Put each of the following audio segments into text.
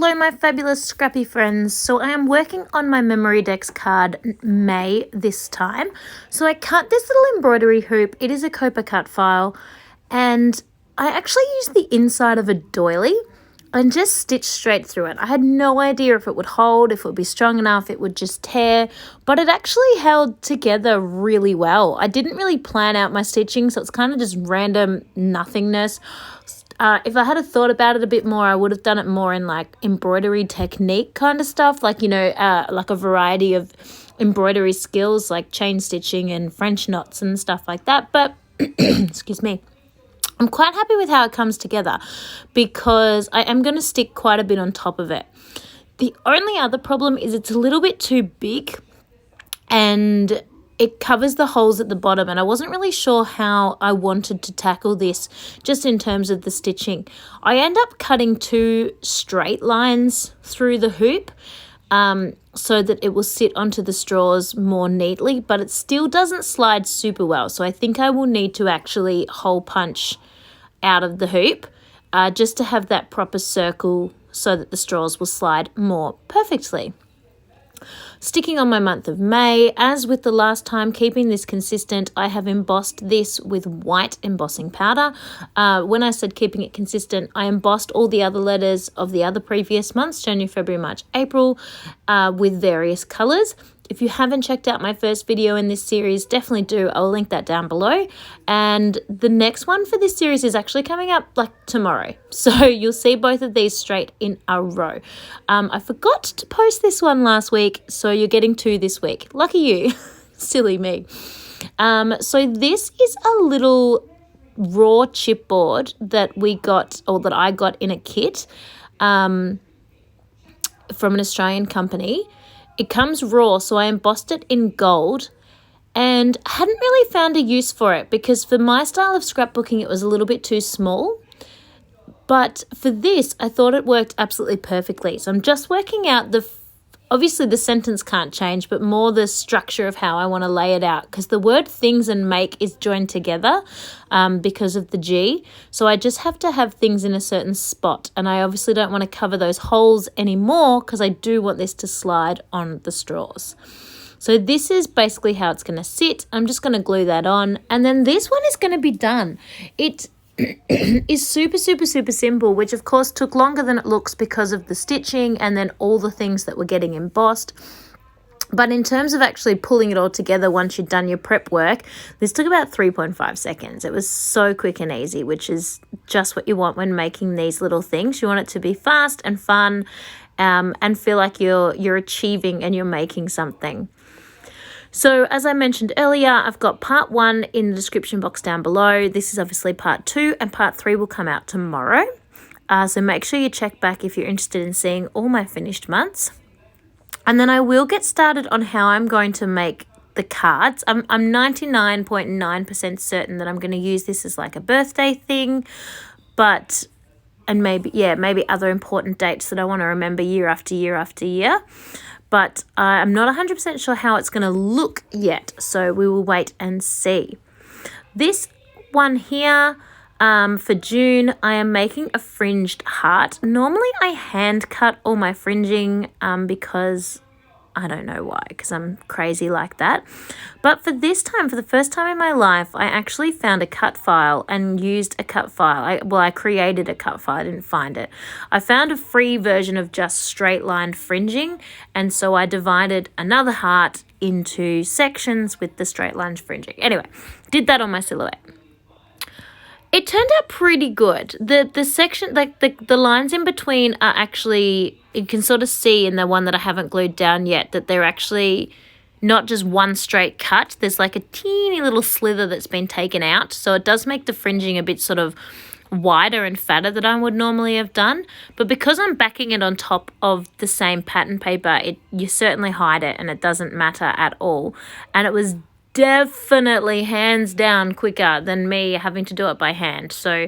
Hello my fabulous Scrappy friends. So I am working on my Memory Dex Card May this time. So I cut this little embroidery hoop. It is a COAPA Cutfile and I actually used the inside of a doily and just stitched straight through it. I had no idea if it would hold, if it would be strong enough, it would just tear, but it actually held together really well. I didn't really plan out my stitching, so it's kind of just random nothingness. If I had thought about it a bit more, I would have done it more in like embroidery technique kind of stuff, like, like a variety of embroidery skills like chain stitching and French knots and stuff like that. But, excuse me. I'm quite happy with how it comes together because I am going to stick quite a bit on top of it. The only other problem is it's a little bit too big and it covers the holes at the bottom, and I wasn't really sure how I wanted to tackle this just in terms of the stitching. I end up cutting 2 straight lines through the hoop so that it will sit onto the straws more neatly, but it still doesn't slide super well. So I think I will need to actually hole punch out of the hoop just to have that proper circle so that the straws will slide more perfectly. Sticking on my month of May, as with the last time, keeping this consistent, I have embossed this with white embossing powder. When I said keeping it consistent, I embossed all the other letters of the other previous months, January, February, March, April, with various colours. If you haven't checked out my first video in this series, definitely do. I'll link that down below. And the next one for this series is actually coming up like tomorrow. So you'll see both of these straight in a row. I forgot to post this one last week, so you're getting 2 this week. Lucky you. Silly me. So this is a little raw chipboard that we got, or that I got in a kit from an Australian company. It comes raw, so I embossed it in gold and hadn't really found a use for it because for my style of scrapbooking, it was a little bit too small. But for this, I thought it worked absolutely perfectly. So I'm just working out obviously the sentence can't change, but more the structure of how I want to lay it out because the word things and make is joined together because of the G. So I just have to have things in a certain spot, and I obviously don't want to cover those holes anymore because I do want this to slide on the straws. So this is basically how it's going to sit. I'm just going to glue that on, and then this one is going to be done. It is super simple, which of course took longer than it looks because of the stitching and then all the things that were getting embossed. But in terms of actually pulling it all together once you've done your prep work, this took about 3.5 seconds. It was so quick and easy, which is just what you want when making these little things. You want it to be fast and fun and feel like you're achieving and you're making something. So as I mentioned earlier, I've got part 1 in the description box down below. This is obviously part 2 and part 3 will come out tomorrow. So make sure you check back if you're interested in seeing all my finished months. And then I will get started on how I'm going to make the cards. I'm 99.9% certain that I'm going to use this as like a birthday thing, and maybe other important dates that I want to remember year after year after year. But I'm not 100% sure how it's going to look yet, so we will wait and see. This one here for June, I am making a fringed heart. Normally I hand cut all my fringing because I don't know why, because I'm crazy like that. But for this time, for the first time in my life, I actually found a cut file and used a cut file. I created a cut file. I didn't find it. I found a free version of just straight line fringing, and so I divided another heart into sections with the straight line fringing. Anyway, did that on my silhouette. It turned out pretty good. The section, like the lines in between are actually, you can sort of see in the one that I haven't glued down yet that they're actually not just one straight cut. There's like a teeny little slither that's been taken out. So it does make the fringing a bit sort of wider and fatter than I would normally have done. But because I'm backing it on top of the same pattern paper, you certainly hide it and it doesn't matter at all. And it was definitely hands down quicker than me having to do it by hand. So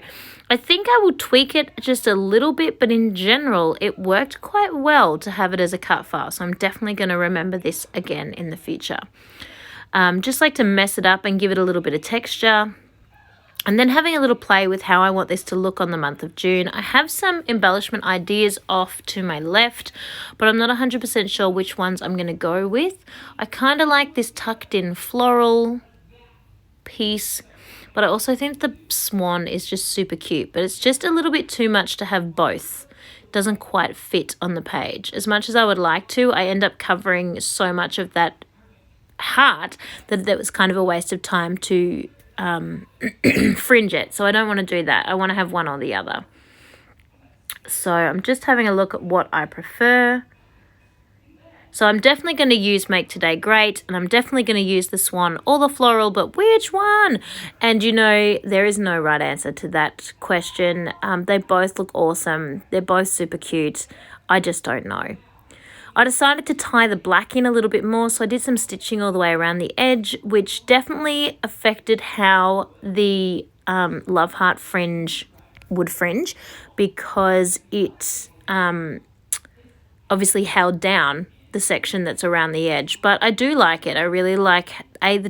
I think I will tweak it just a little bit, but in general it worked quite well to have it as a cut file. So I'm definitely going to remember this again in the future. Just like to mess it up and give it a little bit of texture. And then having a little play with how I want this to look on the month of June. I have some embellishment ideas off to my left, but I'm not 100% sure which ones I'm going to go with. I kind of like this tucked in floral piece, but I also think the swan is just super cute, but it's just a little bit too much to have both. It doesn't quite fit on the page. As much as I would like to, I end up covering so much of that heart that was kind of a waste of time to fringe it. So I don't want to do that. I want to have one or the other. So I'm just having a look at what I prefer. So I'm definitely going to use Make Today Great, and I'm definitely going to use the swan or the floral, but which one? And you know, there is no right answer to that question. They both look awesome. They're both super cute. I just don't know. I decided to tie the black in a little bit more, so I did some stitching all the way around the edge, which definitely affected how the Love Heart fringe would fringe, because it obviously held down the section that's around the edge. But I do like it. I really like the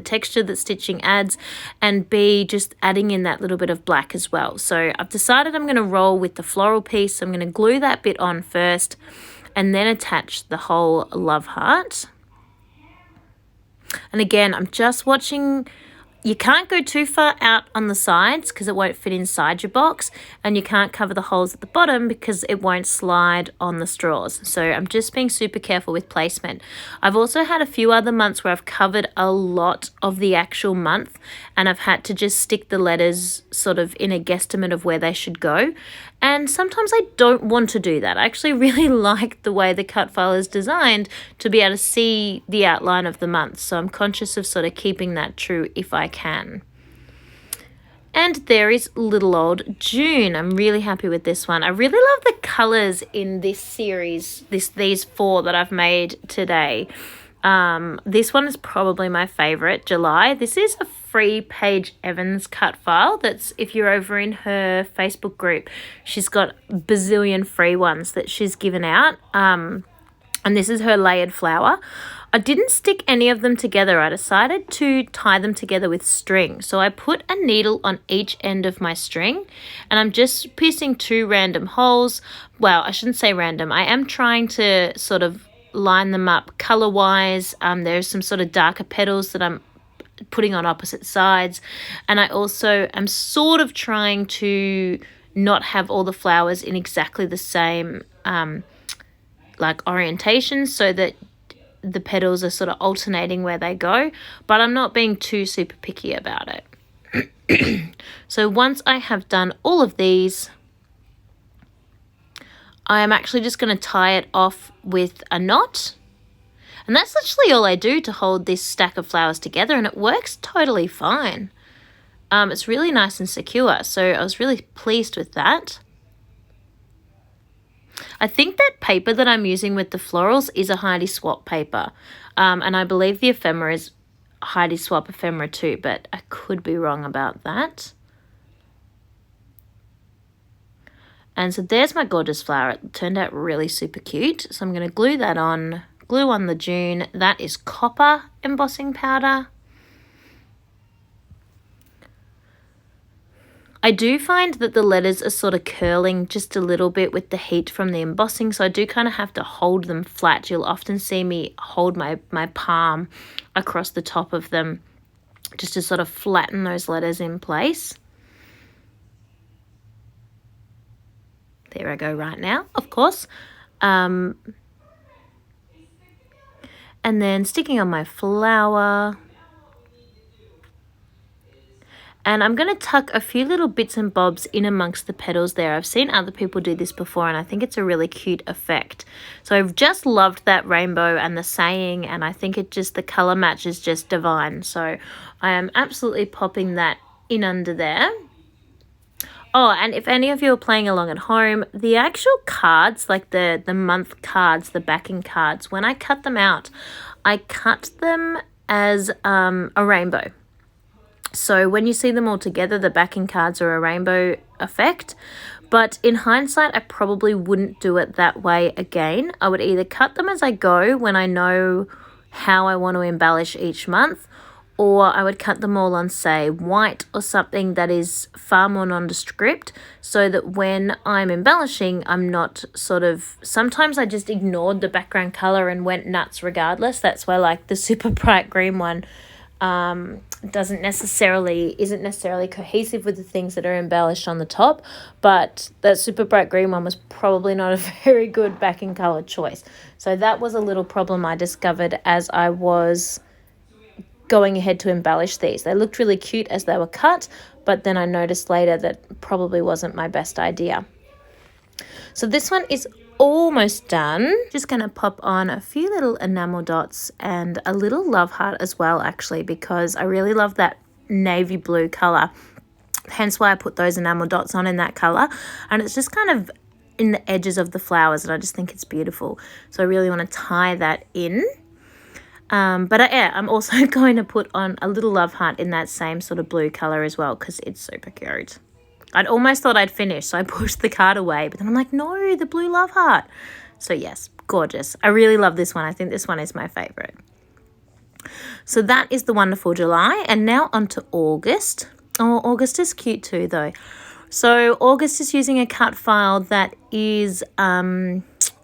texture that stitching adds, and B, just adding in that little bit of black as well. So I've decided I'm going to roll with the floral piece. I'm going to glue that bit on first, and then attach the whole love heart. And again, I'm just watching. You can't go too far out on the sides because it won't fit inside your box, and you can't cover the holes at the bottom because it won't slide on the straws. So I'm just being super careful with placement. I've also had a few other months where I've covered a lot of the actual month, and I've had to just stick the letters sort of in a guesstimate of where they should go. And sometimes I don't want to do that. I actually really like the way the cut file is designed to be able to see the outline of the month. So I'm conscious of sort of keeping that true if I can. And there is little old June. I'm really happy with this one. I really love the colours in this series, these 4 that I've made today. This one is probably my favourite, July. This is a free Paige Evans cut file. That's, if you're over in her Facebook group, she's got a bazillion free ones that she's given out. And this is her layered flower. I didn't stick any of them together. I decided to tie them together with string. So I put a needle on each end of my string, and I'm just piercing 2 random holes. Well, I shouldn't say random. I am trying to sort of line them up color-wise. There's some sort of darker petals that I'm putting on opposite sides, and I also am sort of trying to not have all the flowers in exactly the same like orientation, so that the petals are sort of alternating where they go, but I'm not being too super picky about it. So once I have done all of these, I am actually just going to tie it off with a knot. And that's literally all I do to hold this stack of flowers together, and it works totally fine. It's really nice and secure, so I was really pleased with that. I think that paper that I'm using with the florals is a Heidi Swap paper, and I believe the ephemera is Heidi Swap ephemera too, but I could be wrong about that. And so there's my gorgeous flower. It turned out really super cute. So I'm going to glue that on. Glue on the June. That is COAPA embossing powder. I do find that the letters are sort of curling just a little bit with the heat from the embossing, so I do kind of have to hold them flat. You'll often see me hold my palm across the top of them just to sort of flatten those letters in place. There I go right now, of course. And then sticking on my flower. And I'm going to tuck a few little bits and bobs in amongst the petals there. I've seen other people do this before, and I think it's a really cute effect. So I've just loved that rainbow and the saying, and I think the colour match is just divine. So I am absolutely popping that in under there. Oh, and if any of you are playing along at home, the actual cards, like the month cards, the backing cards, when I cut them out, I cut them as a rainbow. So when you see them all together, the backing cards are a rainbow effect. But in hindsight, I probably wouldn't do it that way again. I would either cut them as I go when I know how I want to embellish each month, or I would cut them all on, say, white or something that is far more nondescript, so that when I'm embellishing, I'm not sort of, sometimes I just ignored the background color and went nuts regardless. That's why like the super bright green one isn't necessarily cohesive with the things that are embellished on the top, but that super bright green one was probably not a very good backing color choice. So that was a little problem I discovered as I was going ahead to embellish these. They looked really cute as they were cut, but then I noticed later that probably wasn't my best idea. So this one is almost done. Just going to pop on a few little enamel dots and a little love heart as well, actually, because I really love that navy blue color. Hence why I put those enamel dots on in that color. And it's just kind of in the edges of the flowers, and I just think it's beautiful. So I really want to tie that in. I'm also going to put on a little love heart in that same sort of blue color as well, because it's super cute. I'd almost thought I'd finished, so I pushed the card away, but then I'm like, no, the blue love heart. So yes, gorgeous. I really love this one. I think this one is my favorite. So that is the wonderful July, and now on to August. Oh, August is cute too, though. So August is using a cut file that is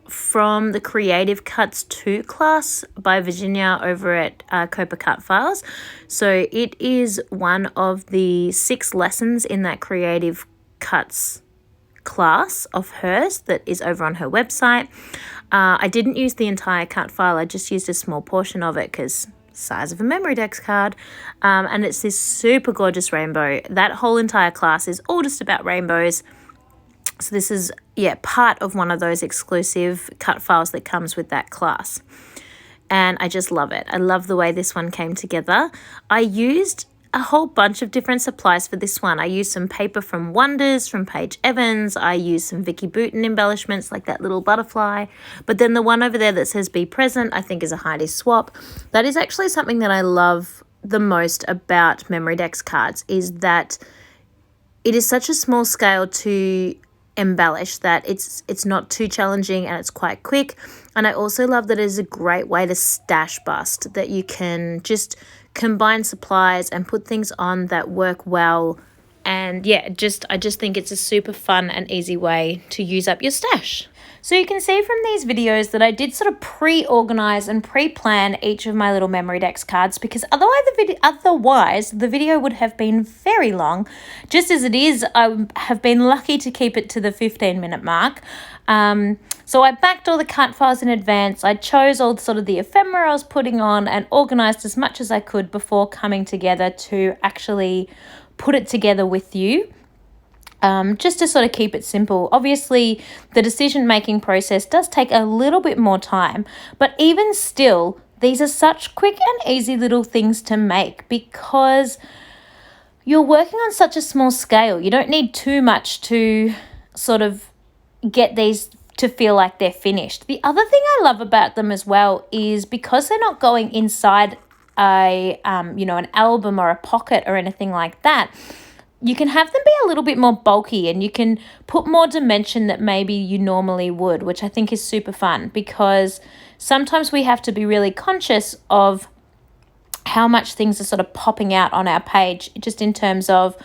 from the Creative Cuts 2 class by Virginia over at COAPA Cutfiles. So it is one of the 6 lessons in that Creative Cuts class of hers that is over on her website. I didn't use the entire cut file. I just used a small portion of it because size of a Memory Dex card. And it's this super gorgeous rainbow. That whole entire class is all just about rainbows. So this is, part of one of those exclusive cut files that comes with that class. And I just love it. I love the way this one came together. I used a whole bunch of different supplies for this one. I used some paper from Wonders from Paige Evans. I used some Vicky Bouton embellishments like that little butterfly. But then the one over there that says Be Present, I think is a Heidi swap. That is actually something that I love the most about Memory Dex cards, is that it is such a small scale to embellish that it's not too challenging and it's quite quick. And I also love that it is a great way to stash bust, that you can just combine supplies and put things on that work well. And I just think it's a super fun and easy way to use up your stash. So you can see from these videos that I did sort of pre-organize and pre-plan each of my little Memory Dex cards, because otherwise the video would have been very long. Just as it is, I have been lucky to keep it to the 15-minute mark. So I backed all the cut files in advance. I chose all sort of the ephemera I was putting on and organized as much as I could before coming together to actually put it together with you. Just to sort of keep it simple. Obviously, the decision-making process does take a little bit more time, but even still, these are such quick and easy little things to make because you're working on such a small scale. You don't need too much to sort of get these to feel like they're finished. The other thing I love about them as well is because they're not going inside an album or a pocket or anything like that, you can have them be a little bit more bulky and you can put more dimension that maybe you normally would, which I think is super fun, because sometimes we have to be really conscious of how much things are sort of popping out on our page, just in terms of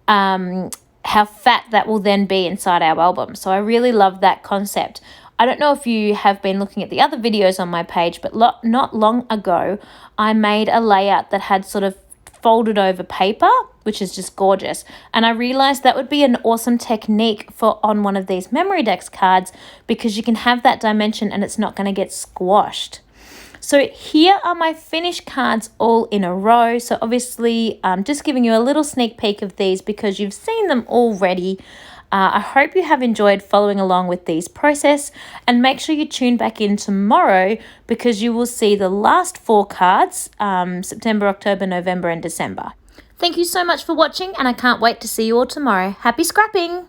how fat that will then be inside our album. So I really love that concept. I don't know if you have been looking at the other videos on my page, but not long ago, I made a layout that had sort of folded over paper, which is just gorgeous. And I realized that would be an awesome technique for on one of these Memory Dex cards, because you can have that dimension and it's not going to get squashed. So here are my finished cards all in a row. So obviously just giving you a little sneak peek of these because you've seen them already. I hope you have enjoyed following along with these process, and make sure you tune back in tomorrow because you will see the last 4 cards, September, October, November and December. Thank you so much for watching, and I can't wait to see you all tomorrow. Happy scrapping!